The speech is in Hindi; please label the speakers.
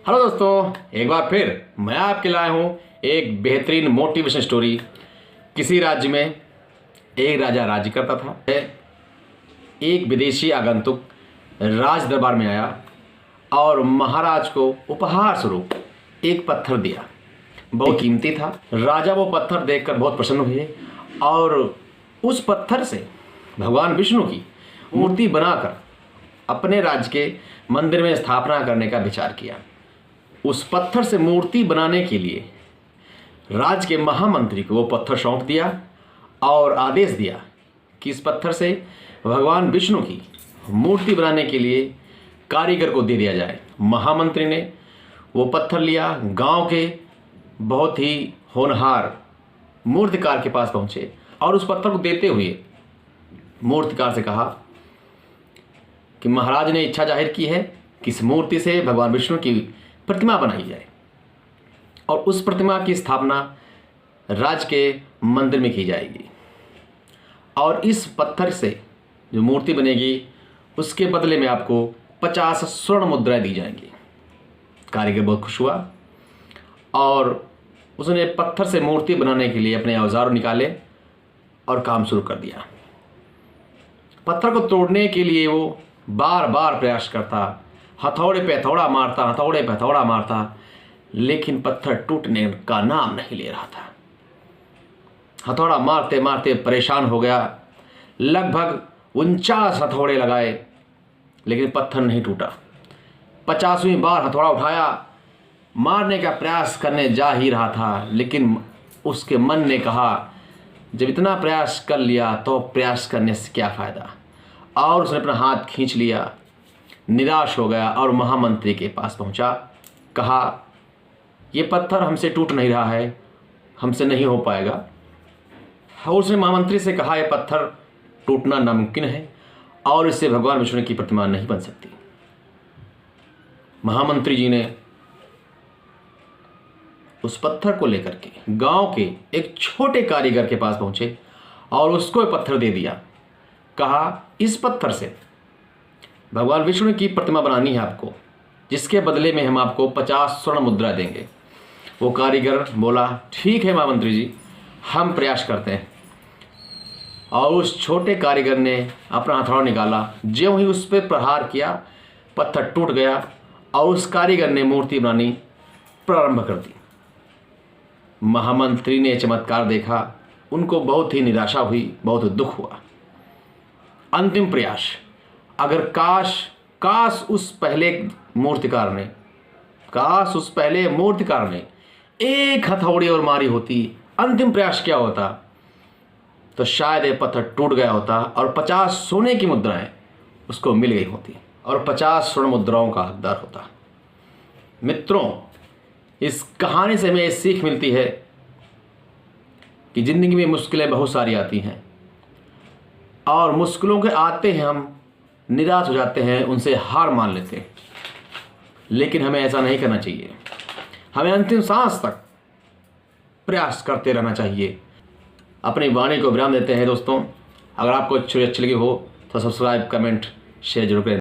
Speaker 1: हेलो दोस्तों, एक बार फिर मैं आपके लाया हूँ एक बेहतरीन मोटिवेशन स्टोरी। किसी राज्य में एक राजा राज्य करता था। एक विदेशी आगंतुक राज दरबार में आया और महाराज को उपहार स्वरूप एक पत्थर दिया। बहुत कीमती था। राजा वो पत्थर देखकर बहुत प्रसन्न हुए और उस पत्थर से भगवान विष्णु की मूर्ति बनाकर अपने राज्य के मंदिर में स्थापना करने का विचार किया। उस पत्थर से मूर्ति बनाने के लिए राज्य के महामंत्री को वो पत्थर सौंप दिया और आदेश दिया कि इस पत्थर से भगवान विष्णु की मूर्ति बनाने के लिए कारीगर को दे दिया जाए। महामंत्री ने वो पत्थर लिया, गांव के बहुत ही होनहार मूर्तिकार के पास पहुंचे और उस पत्थर को देते हुए मूर्तिकार से कहा कि महाराज ने इच्छा जाहिर की है कि इस मूर्ति से भगवान विष्णु की प्रतिमा बनाई जाए और उस प्रतिमा की स्थापना राज्य के मंदिर में की जाएगी और इस पत्थर से जो मूर्ति बनेगी उसके बदले में आपको 50 स्वर्ण मुद्राएं दी जाएंगी। कारीगर बहुत खुश हुआ और उसने पत्थर से मूर्ति बनाने के लिए अपने औजार निकाले और काम शुरू कर दिया। पत्थर को तोड़ने के लिए वो बार बार प्रयास करता, हथौड़े पे हथौड़ा मारता, लेकिन पत्थर टूटने का नाम नहीं ले रहा था। हथौड़ा मारते मारते परेशान हो गया। लगभग 49 हथौड़े लगाए लेकिन पत्थर नहीं टूटा। 50वीं बार हथौड़ा उठाया, मारने का प्रयास करने जा ही रहा था, लेकिन उसके मन ने कहा जब इतना प्रयास कर लिया तो प्रयास करने से क्या फ़ायदा, और उसने अपना हाथ खींच लिया। निराश हो गया और महामंत्री के पास पहुंचा। कहा ये पत्थर हमसे टूट नहीं रहा है, हमसे नहीं हो पाएगा। और उसने महामंत्री से कहा यह पत्थर टूटना नामुमकिन है और इससे भगवान विष्णु की प्रतिमा नहीं बन सकती। महामंत्री जी ने उस पत्थर को लेकर के गांव के एक छोटे कारीगर के पास पहुंचे और उसको पत्थर दे दिया। कहा इस पत्थर से भगवान विष्णु की प्रतिमा बनानी है आपको, जिसके बदले में हम आपको 50 स्वर्ण मुद्रा देंगे। वो कारीगर बोला ठीक है महामंत्री जी, हम प्रयास करते हैं। और उस छोटे कारीगर ने अपना हथौड़ा निकाला, ज्यों ही उस पर प्रहार किया पत्थर टूट गया और उस कारीगर ने मूर्ति बनानी प्रारंभ कर दी। महामंत्री ने चमत्कार देखा, उनको बहुत ही निराशा हुई, बहुत दुख हुआ। अंतिम प्रयास, अगर काश उस पहले मूर्तिकार ने एक हथौड़ी और मारी होती, अंतिम प्रयास क्या होता, तो शायद ये पत्थर टूट गया होता और 50 सोने की मुद्राएं उसको मिल गई होती और 50 स्वर्ण मुद्राओं का हकदार होता। मित्रों, इस कहानी से हमें ये सीख मिलती है कि जिंदगी में मुश्किलें बहुत सारी आती हैं और मुश्किलों के आते हैं हम निराश हो जाते हैं, उनसे हार मान लेते हैं, लेकिन हमें ऐसा नहीं करना चाहिए। हमें अंतिम सांस तक प्रयास करते रहना चाहिए। अपनी वाणी को विराम देते हैं दोस्तों। अगर आपको अच्छी लगी हो तो सब्सक्राइब, कमेंट, शेयर जरूर करें।